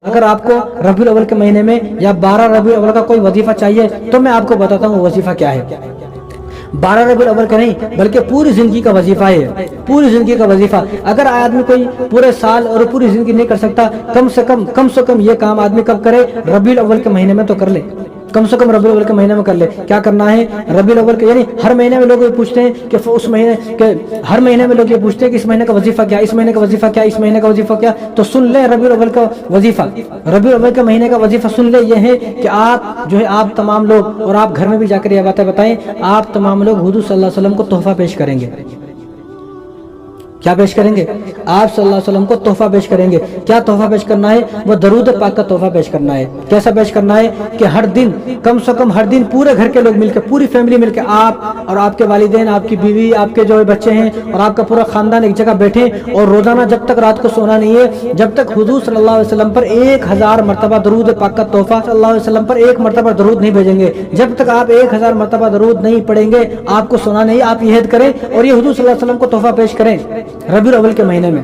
اگر آپ کو ربیع الاول کے مہینے میں یا 12 ربیع الاول کا کوئی وظیفہ چاہیے تو میں آپ کو بتاتا ہوں وہ وظیفہ کیا ہے۔ 12 ربیع الاول کا نہیں بلکہ پوری زندگی کا وظیفہ ہے، پوری زندگی کا وظیفہ۔ اگر آدمی کوئی پورے سال اور پوری زندگی نہیں کر سکتا، کم سے کم یہ کام آدمی کب کرے؟ ربیع الاول کے مہینے میں تو کر لے، کم سے کم ربیع الاول کے مہینے میں کر لے۔ کیا کرنا ہے ربیع الاول کے؟ یعنی ہر مہینے میں لوگ یہ پوچھتے ہیں کہ اس مہینے کے، ہر مہینے میں لوگ یہ پوچھتے ہیں کہ اس مہینے کا وظیفہ کیا، اس مہینے کا وظیفہ کیا، اس مہینے کا وظیفہ کیا؟ تو سن لیں ربیع الاول کا وظیفہ۔ ربیع الاول کے مہینے کا وظیفہ سن لیں، یہ ہے کہ آپ جو ہے آپ تمام لوگ، اور آپ گھر میں بھی جا کر یہ باتیں بتائیں، آپ تمام لوگ حضور صلی اللہ علیہ وسلم کو تحفہ پیش کریں گے۔ کیا پیش کریں گے؟ آپ صلی اللہ علیہ وسلم کو تحفہ پیش کریں گے۔ کیا تحفہ پیش کرنا ہے؟ وہ درود پاک کا تحفہ پیش کرنا ہے۔ کیسا پیش کرنا ہے کہ ہر دن، کم سے کم ہر دن پورے گھر کے لوگ مل کے، پوری فیملی مل کے، آپ اور آپ کے والدین، آپ کی بیوی، آپ کے جو بچے ہیں اور آپ کا پورا خاندان ایک جگہ بیٹھے، اور روزانہ جب تک رات کو سونا نہیں ہے، جب تک حضور صلی اللہ علیہ وسلم پر 1000 مرتبہ درود پاک کا تحفہ، صلی اللہ علیہ وسلم پر 1 مرتبہ درود نہیں بھیجیں گے، جب تک آپ 1000 مرتبہ درود نہیں پڑھیں گے آپ کو سونا نہیں۔ آپ یہ عہد کریں اور یہ حضور صلی اللہ علیہ وسلم کو تحفہ پیش کریں ربیع الاول کے مہینے میں،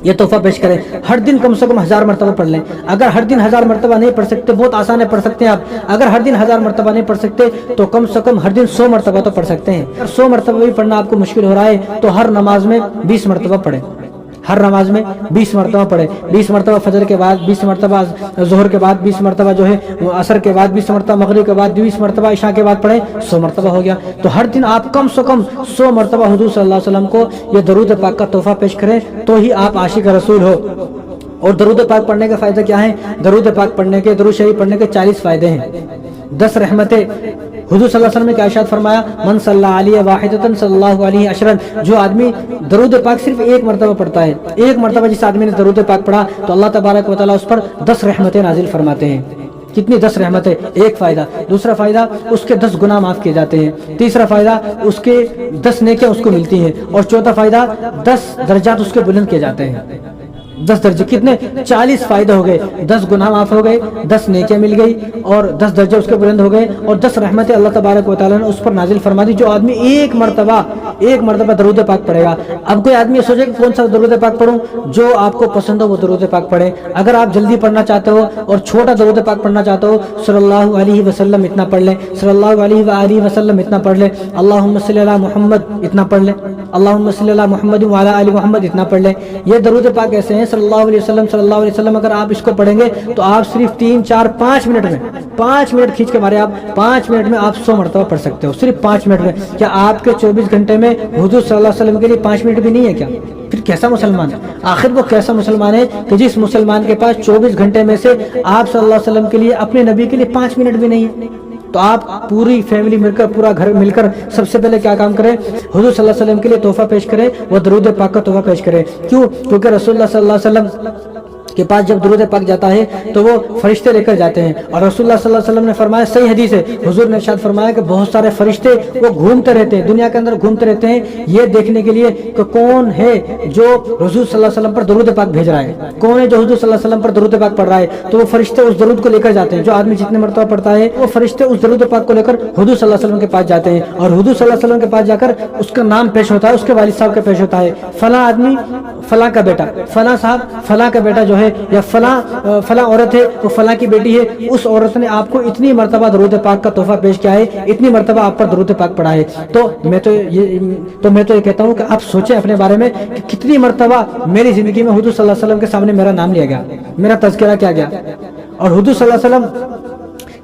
یہ تحفہ پیش کریں۔ ہر دن کم سے کم 1000 مرتبہ پڑھ لیں۔ اگر ہر دن 1000 مرتبہ نہیں پڑھ سکتے، بہت آسان ہے، پڑھ سکتے ہیں آپ۔ اگر ہر دن 1000 مرتبہ نہیں پڑھ سکتے تو کم سے کم ہر دن 100 مرتبہ تو پڑھ سکتے ہیں۔ اگر 100 مرتبہ بھی پڑھنا آپ کو مشکل ہو رہا ہے تو ہر نماز میں 20 مرتبہ پڑھیں، ہر نماز میں 20 مرتبہ پڑھیں۔ 20 مرتبہ فجر کے بعد، 20 مرتبہ ظہر کے بعد، 20 مرتبہ جو ہے عصر کے بعد، 20 مرتبہ مغرب کے بعد، 20 مرتبہ عشاء کے بعد پڑھیں، 100 مرتبہ ہو گیا۔ تو ہر دن آپ کم سے کم 100 مرتبہ حضور صلی اللہ علیہ وسلم کو یہ درود پاک کا تحفہ پیش کریں تو ہی آپ عاشق رسول ہو۔ اور درود پاک پڑھنے کے فائدے کیا ہیں؟ درود پاک پڑھنے کے، درود شریف پڑھنے کے 40 فائدے ہیں، 10 رحمتیں۔ حضور صلی اللہ علیہ وسلم نے کیا ارشاد فرمایا؟ من صلی علیہ واحدۃ صلی اللہ علیہ عشرا، جو آدمی درود پاک صرف 1 مرتبہ پڑھتا ہے، 1 مرتبہ جس آدمی نے درود پاک پڑھا تو اللہ تبارک و تعالیٰ اس پر 10 رحمتیں نازل فرماتے ہیں۔ کتنی؟ 10 رحمتیں۔ ایک فائدہ۔ دوسرا فائدہ، اس کے 10 گناہ معاف کیے جاتے ہیں۔ تیسرا فائدہ، اس کے 10 نیکیاں اس کو ملتی ہیں۔ اور چوتھا فائدہ، 10 درجات اس کے بلند کیے جاتے ہیں۔ 10 درجے، کتنے؟ 40 فائدے ہو گئے۔ 10 گناہ معاف ہو گئے، 10 نیکیاں مل گئی، اور 10 درجے اس کے بلند ہو گئے، اور 10 رحمتیں اللہ تبارک و تعالیٰ نے اس پر نازل فرما دی۔ جو آدمی ایک مرتبہ درود پاک پڑھے گا۔ اب کوئی آدمی سوچے کہ کون سا درود پاک پڑھوں؟ جو آپ کو پسند ہو وہ درود پاک پڑھے۔ اگر آپ جلدی پڑھنا چاہتے ہو اور چھوٹا درود پاک پڑھنا چاہتے ہو، صلی اللہ علیہ وسلم اتنا پڑھ لیں، صلی اللہ علیہ وآلہ وسلم اتنا پڑھ لیں، اللہم صلی علی محمد اتنا پڑھ لیں، اللہم صلی علی محمد وعلی آل محمد اتنا پڑھ لیں۔ یہ درود پاک ایسے ہیں، صلی اللہ علیہ وسلم، صلی اللہ علیہ وسلم، اگر آپ اس کو پڑھیں گے تو آپ صرف 3 4 5 منٹ میں، 5 منٹ کھینچ کے مارے، آپ 5 منٹ میں آپ 100 مرتبہ پڑھ سکتے ہو، صرف 5 منٹ میں۔ کیا آپ کے 24 گھنٹے میں حضور صلی اللہ علیہ وسلم کے لیے 5 منٹ بھی نہیں ہے کیا؟ پھر کیسا مسلمان ہے؟ آخر وہ کیسا مسلمان ہے کہ جس مسلمان کے پاس 24 گھنٹے میں سے آپ صلی اللہ علیہ وسلم کے لیے، اپنے نبی کے لیے 5 منٹ بھی نہیں ہے؟ تو آپ پوری فیملی مل کر، پورا گھر مل کر سب سے پہلے کیا کام کریں؟ حضور صلی اللہ علیہ وسلم کے لیے تحفہ پیش کریں، وہ درود پاک کا تحفہ پیش کریں۔ کیوں؟ کیونکہ رسول اللہ صلی اللہ علیہ وسلم کے پاس جب درود پاک جاتا ہے تو وہ فرشتے لے کر جاتے ہیں، اور رسول اللہ صلی اللہ علیہ وسلم نے فرمایا، صحیح حدیث ہے، حضور نے ارشاد فرمایا کہ بہت سارے فرشتے وہ گھومتے رہتے ہیں، دنیا کے اندر گھومتے رہتے ہیں، یہ دیکھنے کے لیے کہ کون ہے جو حضور صلی اللہ علیہ وسلم پر درود پاک بھیج رہا ہے، کون ہے جو حضور صلی اللہ علیہ وسلم پر درود پاک پڑھ رہا ہے۔ تو وہ فرشتے اس درود کو لے کر جاتے ہیں، جو آدمی جتنے مرتبہ پڑھتا ہے وہ فرشتے اس درود پاک کو لے کر حضور صلی اللہ علیہ وسلم کے پاس جاتے ہیں، اور حضور صلی اللہ علیہ وسلم کے پاس جا کر اس کا نام پیش ہوتا ہے، اس کے والد صاحب کا پیش ہوتا ہے، فلاں آدمی فلاں کا بیٹا، فلاں صاحب فلاں کا بیٹا جو ہے، یا فلاں عورت ہے وہ فلاں کی بیٹی ہے، اس عورت نے آپ کو اتنی مرتبہ درود پاک کا تحفہ پیش کیا ہے، اتنی مرتبہ آپ پر درود پاک پڑھا ہے۔ تو میں تو یہ کہتا ہوں کہ آپ سوچیں اپنے بارے میں کہ کتنی مرتبہ میری زندگی میں حضور صلی اللہ علیہ وسلم کے سامنے میرا نام لیا گیا، میرا تذکرہ کیا گیا، اور حضور صلی اللہ علیہ وسلم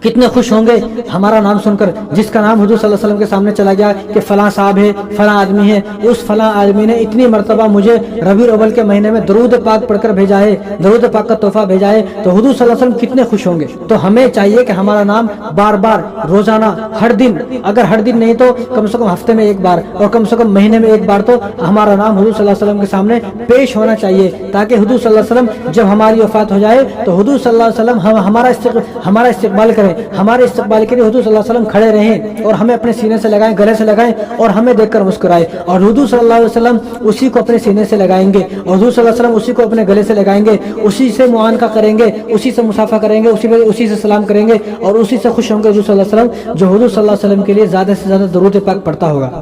کتنے خوش ہوں گے ہمارا نام سن کر، جس کا نام حضور صلی اللہ علیہ وسلم کے سامنے چلا گیا کہ فلاں صاحب ہے، فلاں آدمی ہے، اس فلاں آدمی نے اتنی مرتبہ مجھے ربیع الاول کے مہینے میں درود پاک پڑھ کر بھیجا ہے، درود پاک کا تحفہ بھیجا ہے، تو حضور صلی اللہ علیہ وسلم کتنے خوش ہوں گے۔ تو ہمیں چاہیے کہ ہمارا نام بار بار، روزانہ، ہر دن، اگر ہر دن نہیں تو کم سے کم ہفتے میں 1 بار، اور کم سے کم مہینے میں 1 بار تو ہمارا نام حضور صلی اللہ علیہ وسلم کے سامنے پیش ہونا چاہیے، تاکہ حضور صلی اللہ علیہ وسلم جب ہماری وفات ہو جائے تو حضور صلی اللہ علیہ وسلم ہمارا استقبال کریں، ہمارے استقبال کے لیے حضور صلی اللہ علیہ وسلم کھڑے رہیں، اور ہمیں اپنے سینے سے لگائیں، گلے سے لگائیں، اور ہمیں دیکھ کر مسکرائے، اور حضور صلی اللہ علیہ وسلم اسی کو اپنے سینے سے لگائیں گے، اور حضور صلی اللہ علیہ وسلم اسی کو اپنے گلے سے لگائیں گے، اسی سے معانقہ کریں گے، اسی سے مصافحہ کریں گے، اسی سے سلام کریں گے، اور اسی سے خوش ہوں گے حضور صلی اللہ علیہ وسلم، جو حضور صلی اللہ علیہ وسلم کے لیے زیادہ سے زیادہ درود پاک پڑھتا ہوگا۔